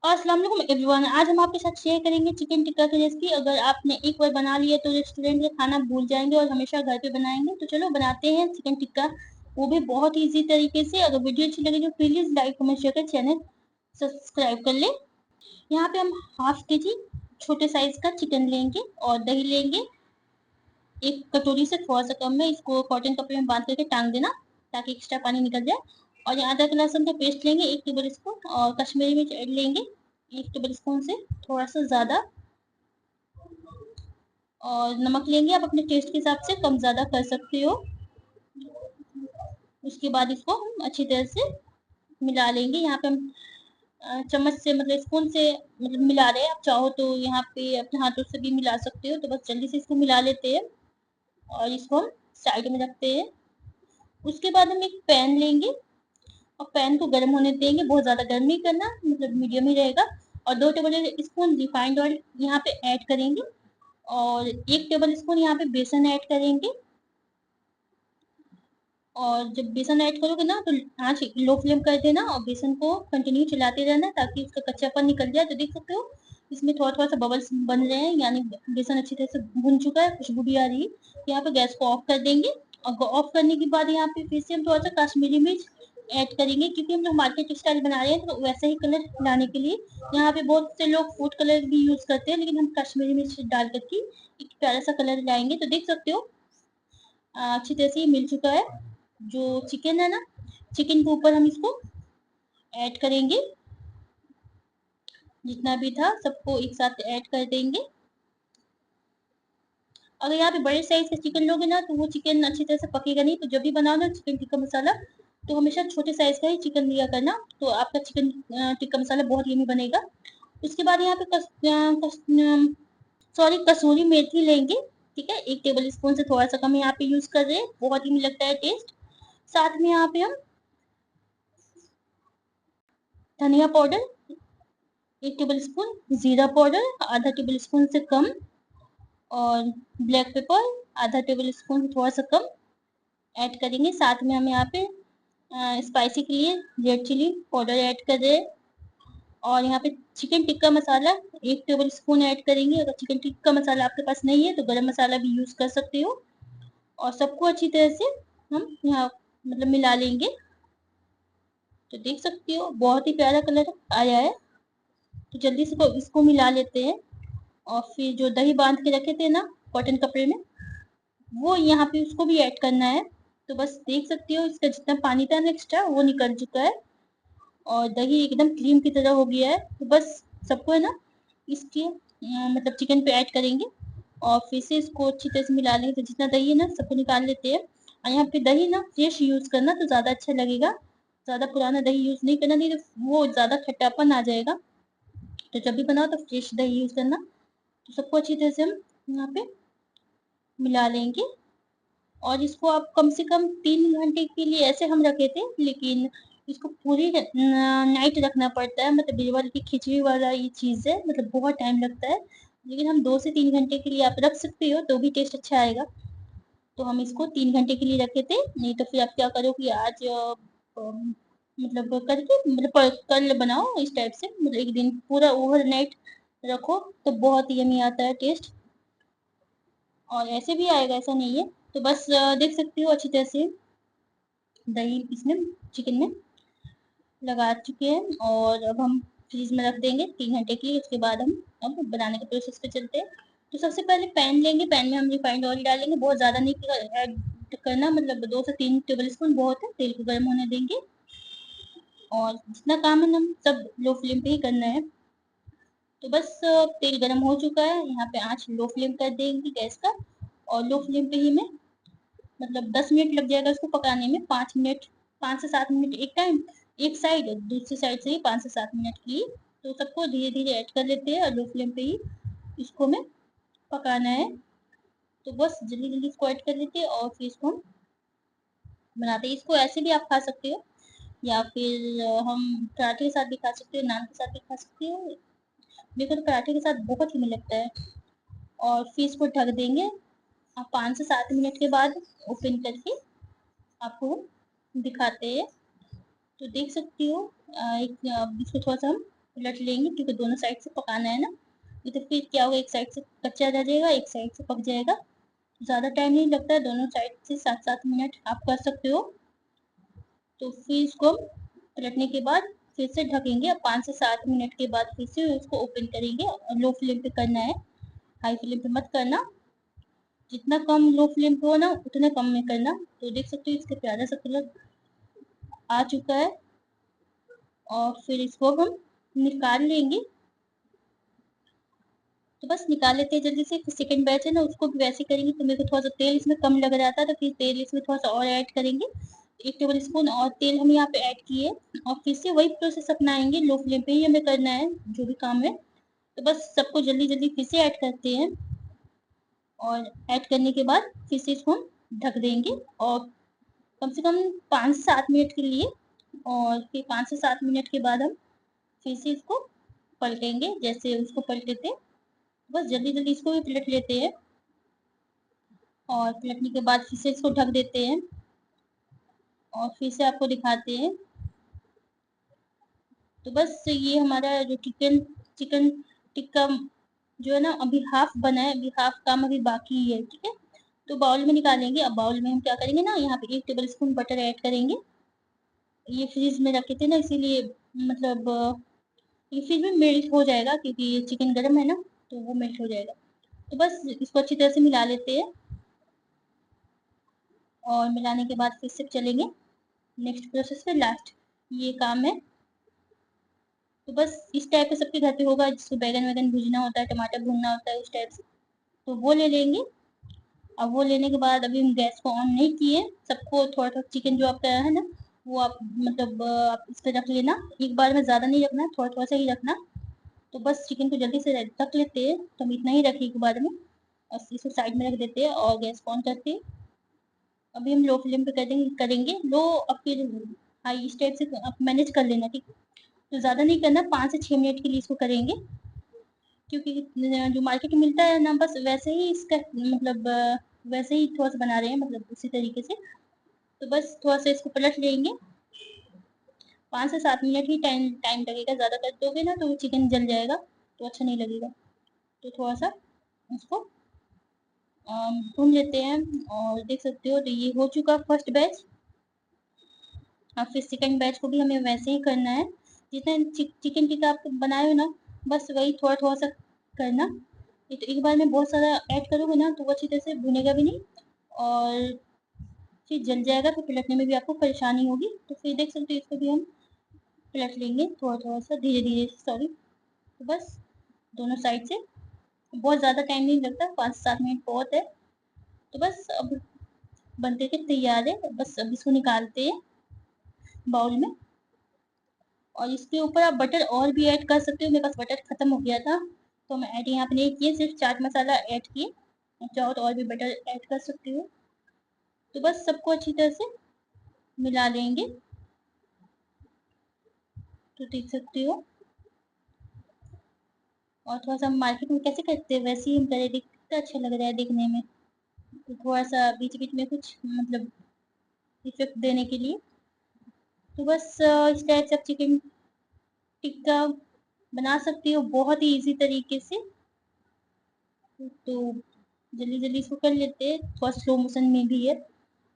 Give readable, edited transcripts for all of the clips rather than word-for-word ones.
अस्सलाम वालेकुम एवरीवन। आज हम आपके साथ शेयर करेंगे चिकन टिक्का की रेसिपी। अगर आपने एक बार बना लिया तो रेस्टोरेंट का खाना भूल जाएंगे और हमेशा घर पे बनाएंगे। तो चलो बनाते हैं चिकन टिक्का, वो भी बहुत इजी तरीके से। अगर वीडियो अच्छी लगे तो प्लीज लाइक कमेंट शेयर कर चैनल सब्सक्राइब कर ले। यहाँ पे हम हाफ के जी छोटे साइज का चिकन लेंगे और दही लेंगे। एक कटोरी से थोड़ा सा कम है, इसको कॉटन कपड़े में बांध करके टांग देना ताकि एक्स्ट्रा पानी निकल जाए। और यहाँ अदरक लहसुन का पेस्ट लेंगे 1 टेबल स्पून, और कश्मीरी मिर्च लेंगे 1 टेबल स्पून से थोड़ा सा ज्यादा, और नमक लेंगे आप अपने टेस्ट के हिसाब से कम ज्यादा कर सकते हो। उसके बाद इसको हम अच्छी तरह से मिला लेंगे। यहाँ पे हम चम्मच से मतलब स्पून से मतलब मिला रहे हैं। आप चाहो तो यहाँ पे अपने हाथों से भी मिला सकते हो। तो बस जल्दी से इसको मिला लेते हैं और इसको हम साइड में रखते हैं। उसके बाद हम एक पैन लेंगे और पैन को गर्म होने देंगे। बहुत ज्यादा गर्म नहीं करना, मतलब मीडियम ही रहेगा। और 2 टेबल स्पून रिफाइंड ऑयल यहाँ पे ऐड करेंगे और 1 टेबल स्पून यहाँ पे बेसन ऐड करेंगे। और जब बेसन ऐड करोगे ना तो आँच लो फ्लेम कर देना और बेसन को कंटिन्यू चलाते रहना ताकि उसका कच्चापन निकल जाए। तो देख सकते हो इसमें थोड़ा थोड़ा सा बबल्स बन रहे हैं, यानी बेसन अच्छी तरह से भुन चुका है, खुशबू भी आ रही है। यहाँ पे गैस को ऑफ कर देंगे और ऑफ करने के बाद यहाँ पे फिर से हम थोड़ा सा कश्मीरी मिर्च ऐड करेंगे, क्योंकि हम लोग मार्केट स्टाइल बना रहे हैं तो वैसा ही कलर लाने के लिए। यहाँ पे बहुत से लोग फूड कलर भी यूज करते हैं, लेकिन हम कश्मीरी मिर्च डाल करके एक प्यारा सा कलर लाएंगे। तो देख सकते हो अच्छी तरह से ये मिल चुका है। जो चिकन है ना, चिकन के ऊपर हम इसको ऐड करेंगे, जितना भी था सबको एक साथ ऐड कर देंगे। अगर यहाँ पे बड़े साइज का चिकन लोगे ना तो वो चिकन अच्छी तरह से पकेगा नहीं। तो जब भी बनाओ ना चिकन टिक्का मसाला, तो हमेशा छोटे साइज का ही चिकन लिया करना, तो आपका चिकन टिक्का मसाला बहुत यमी बनेगा। उसके बाद यहाँ पे कसूरी मेथी लेंगे। ठीक है, 1 टेबल स्पून से थोड़ा सा कम यहाँ पे यूज कर रहे हैं, बहुत ही लगता है टेस्ट। साथ में यहाँ पे हम धनिया पाउडर 1 टेबल स्पून, जीरा पाउडर आधा टेबल स्पून से कम, और ब्लैक पेपर आधा टेबल स्पून से थोड़ा सा कम ऐड करेंगे। साथ में हम यहाँ पे स्पाइसी के लिए रेड चिली पाउडर ऐड कर रहे हैं। और यहाँ पे chicken tikka masala 1 table spoon add करेंगे। अगर चिकन टिक्का मसाला आपके पास नहीं है तो गरम मसाला भी यूज कर सकते हो। और सबको अच्छी तरह से हम यहाँ मतलब मिला लेंगे। तो देख सकते हो बहुत ही प्यारा कलर आया है। तो जल्दी से इसको मिला लेते हैं। और फिर जो दही बांध के रखे थे ना कॉटन कपड़े में, वो यहाँ पे उसको भी ऐड करना है। तो बस देख सकते हो इसका जितना पानी था ना एक्स्ट्रा वो निकल चुका है और दही एकदम क्रीम की तरह हो गया है। तो बस सबको है ना इसके मतलब चिकन पे ऐड करेंगे और फिर से इसको अच्छी तरह से मिला लेंगे। तो जितना दही है ना सबको निकाल लेते हैं। और यहाँ पे दही ना फ्रेश यूज करना तो ज्यादा अच्छा लगेगा, ज्यादा पुराना दही यूज नहीं करना, नहीं तो वो ज्यादा खट्टापन आ जाएगा। तो जब भी बनाओ तो फ्रेश दही यूज करना। तो सबको अच्छी तरह से हम यहाँ पे मिला लेंगे। और इसको आप कम से कम 3 घंटे के लिए ऐसे हम रखे थे, लेकिन इसको पूरी नाइट रखना पड़ता है। मतलब बीरबल की खिचड़ी वाला ये चीज है, मतलब बहुत टाइम लगता है। लेकिन हम 2 से 3 घंटे के लिए आप रख सकते हो तो भी टेस्ट अच्छा आएगा। तो हम इसको 3 घंटे के लिए रखे थे। नहीं तो फिर आप क्या करो कि आज मतलब करके मतलब कल बनाओ इस टाइप से, मतलब एक दिन पूरा ओवरनाइट रखो तो बहुत यमी आता है टेस्ट। और ऐसे भी आएगा, ऐसा नहीं है। तो बस देख सकते हो अच्छी तरह से दही इसमें चिकन में लगा चुके हैं। और अब हम फ्रीज में रख देंगे 3 घंटे के लिए। उसके बाद हम अब बनाने के प्रोसेस पे चलते हैं। तो सबसे पहले पैन लेंगे, पैन में हम रिफाइंड ऑयल डालेंगे। बहुत ज्यादा नहीं ऐड करना, मतलब 2 से 3 टेबल स्पून बहुत है। तेल को गर्म होने देंगे और जितना काम है हम सब लो फ्लेम पे ही करना है। तो बस तेल गर्म हो चुका है, यहाँ पे आंच लो फ्लेम कर देंगे गैस का। और लो फ्लेम पे ही मैं मतलब 10 मिनट लग जाएगा इसको पकाने में। 5 मिनट, 5 से 7 मिनट एक टाइम, एक साइड दूसरी साइड से ही 5 से 7 मिनट के लिए। तो सबको धीरे धीरे ऐड कर लेते हैं और लो फ्लेम पे ही इसको में पकाना है। तो बस जल्दी जल्दी इसको ऐड कर लेते हैं और फिर इसको हम बनाते हैं। इसको ऐसे भी आप खा सकते हो या फिर हम पराठे के साथ भी खा सकते हो, नान के साथ भी खा सकते हो। मेरे को तो पराठे के साथ बहुत ही लगता है। और फिर इसको ढक देंगे। आप 5 से 7 मिनट के बाद ओपन करके आपको दिखाते हैं। तो देख सकती हो एक इसको थोड़ा सा हम पलट लेंगे क्योंकि दोनों साइड से पकाना है ना, तो फिर क्या होगा, एक साइड से कच्चा रह जाएगा, एक साइड से पक जाएगा। ज़्यादा टाइम नहीं लगता है, दोनों साइड से 7-7 मिनट आप कर सकते हो। तो फिर इसको हम पलटने के बाद फिर से ढकेंगे। अब 5 से 7 मिनट के बाद फिर से उसको ओपन करेंगे और लो फ्लेम पे करना है, हाई फ्लेम पे मत करना। जितना कम लो फ्लेम पे हो ना उतने कम में करना। तो देख सकते हो इसका प्यारा सा कलर आ चुका है और फिर इसको हम निकाल लेंगे। तो बस निकाल लेते हैं जल्दी से। फिर सेकंड बैच है ना उसको भी वैसे करेंगे। तो मेरे को थोड़ा सा तेल इसमें कम लग रहा था तो फिर तेल इसमें थोड़ा सा और ऐड करेंगे। 1 टेबल स्पून और तेल हम यहाँ पे ऐड किए और फिर से वही प्रोसेस अपनाएंगे। लो फ्लेम पे ही हमें करना है जो भी काम है। तो बस सबको जल्दी जल्दी फिर से ऐड करते हैं और ऐड करने के बाद फिर से इसको हम ढक देंगे और कम से कम 5 से 7 मिनट के लिए। और फिर 5 से 7 मिनट के बाद हम फिर से इसको पलटेंगे जैसे उसको पलटे थे। बस जल्दी जल्दी इसको भी पलट लेते हैं और पलटने के बाद फिर से इसको ढक देते हैं और फिर से आपको दिखाते हैं। तो बस ये हमारा जो चिकन चिकन टिक्का जो है ना अभी हाफ बना है, अभी हाफ काम अभी बाकी है, ठीक है। तो बाउल में निकालेंगे। अब बाउल में हम क्या करेंगे ना, यहाँ पे 1 टेबल स्पून बटर ऐड करेंगे। ये फ्रीज में रखे थे ना इसीलिए मतलब ये फिर भी मेल्ट हो जाएगा क्योंकि ये चिकन गर्म है ना, तो वो मेल्ट हो जाएगा। तो बस इसको अच्छी तरह से मिला लेते हैं और मिलाने के बाद फिर से चलेंगे नेक्स्ट प्रोसेस पे। लास्ट ये काम है। तो बस इस टाइप का सबके घर पे होगा जिसको बैगन वैगन भूजना होता है, टमाटर भूनना होता है उस टाइप से, तो वो ले लेंगे। अब वो लेने के बाद अभी हम गैस को ऑन नहीं किए। सबको थोड़ा थोड़ा चिकन जो आपका है ना वो आप मतलब आप इस पर रख लेना। एक बार में ज़्यादा नहीं रखना, थोड़ा थोड़ा सा ही रखना। तो बस चिकन को जल्दी से रख लेते हैं। तो हम इतना ही रखें एक बार में और इसको साइड में रख देते हैं और गैस ऑन करते हैं। अभी हम लो फ्लेम पे करेंगे लो। अब फिर हाई इस टाइप से आप मैनेज कर लेना, ठीक है। तो ज़्यादा नहीं करना, 5 से 6 मिनट के लिए इसको करेंगे क्योंकि जो मार्केट में मिलता है ना बस वैसे ही इसका मतलब वैसे ही थोड़ा सा बना रहे हैं मतलब उसी तरीके से। तो बस थोड़ा सा इसको पलट लेंगे। 5 से 7 मिनट ही टाइम टाइम लगेगा, ज़्यादा कर दोगे ना तो वो चिकन जल जाएगा तो अच्छा नहीं लगेगा। तो थोड़ा सा उसको भून लेते हैं और देख सकते हो तो ये हो चुका फर्स्ट बैच। अब फिर सेकंड बैच को भी हमें वैसे ही करना है। जितना चिकन टिक्का आप बनाए हो ना बस वही थोड़ा थोड़ा सा करना। ये तो एक बार में बहुत सारा ऐड करोगे ना तो वो अच्छी तरह से भुनेगा भी नहीं और फिर जल जाएगा, तो पलटने में भी आपको परेशानी होगी। तो फिर देख सकते हो इसको भी हम पलट लेंगे थोड़ा थोड़ा सा धीरे धीरे से, सॉरी। तो बस दोनों साइड से बहुत ज़्यादा टाइम नहीं लगता, 5-7 मिनट बहुत है। तो बस अब बनते के तैयार है। बस अब इसको निकालते हैं बाउल में और इसके ऊपर आप बटर और भी ऐड कर सकते हो। मेरे पास बटर खत्म हो गया था तो मैं ऐड यहाँ पे नहीं किए, सिर्फ चाट मसाला ऐड किए। चाहो तो और भी बटर ऐड कर सकते हो। तो बस सबको अच्छी तरह से मिला लेंगे। तो देख सकते हो और थोड़ा सा मार्केट में कैसे करते हैं वैसे ही हम करें, कितना अच्छा लग रहा है देखने में। तो थोड़ा सा बीच बीच में कुछ मतलब इफेक्ट देने के लिए। तो बस इस टाइप से आप चिकन टिक्का बना सकती हो बहुत ही इजी तरीके से। तो जल्दी जल्दी इसको कर लेते हैं, थोड़ा स्लो मोशन में भी है।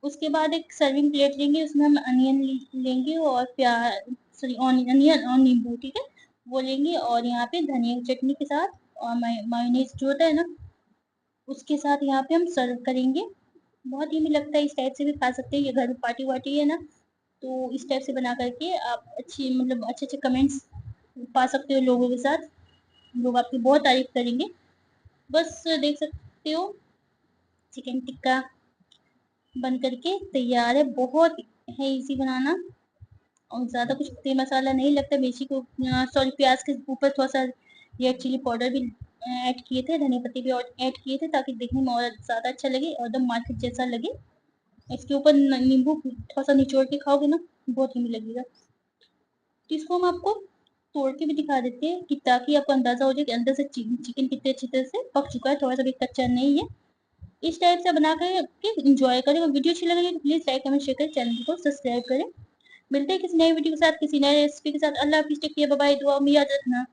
उसके बाद एक सर्विंग प्लेट लेंगे, उसमें हम अनियन लेंगे और प्याज सॉरी अनियन और नींबू, ठीक है, वो लेंगे। और यहाँ पे धनिया की चटनी के साथ और मायोनीज जो होता है ना उसके साथ यहाँ पे हम सर्व करेंगे। बहुत ही मुझे लगता है इस टाइप से भी खा सकते हैं। ये घर पार्टी वार्टी है ना तो इस टाइप से बना करके आप अच्छी मतलब अच्छे अच्छे कमेंट्स पा सकते हो लोगों के साथ। लोग आपकी बहुत तारीफ करेंगे। बस देख सकते हो चिकन टिक्का बन करके तैयार है। बहुत है इजी बनाना और ज़्यादा कुछ तेल मसाला नहीं लगता। मिर्ची को सॉरी प्याज के ऊपर थोड़ा सा रेड चिली पाउडर भी ऐड किए थे, धनिया पत्ती भी ऐड किए थे ताकि देखने में और ज़्यादा अच्छा लगे और एकदम मार्केट जैसा लगे। इसके ऊपर नींबू थोड़ा सा निचोड़ के खाओगे ना बहुत ही लगेगा। तो इसको हम आपको तोड़ के भी दिखा देते हैं कि ताकि आपको अंदाजा हो जाए कि अंदर से चिकन कितने अच्छी तरह से पक चुका है, थोड़ा सा भी कच्चा नहीं है। इस टाइप से बना कर इंजॉय करें। और वीडियो अच्छी लगे तो प्लीज़ लाइक कमेंट शेयर करें, चैनल को सब्सक्राइब करें। मिलते हैं किसी नई वीडियो के साथ, किसी नए रेसिपी के साथ। अल्लाह हाफिज़, टेक केयर, बाय बाय, दुआ में याद रखना।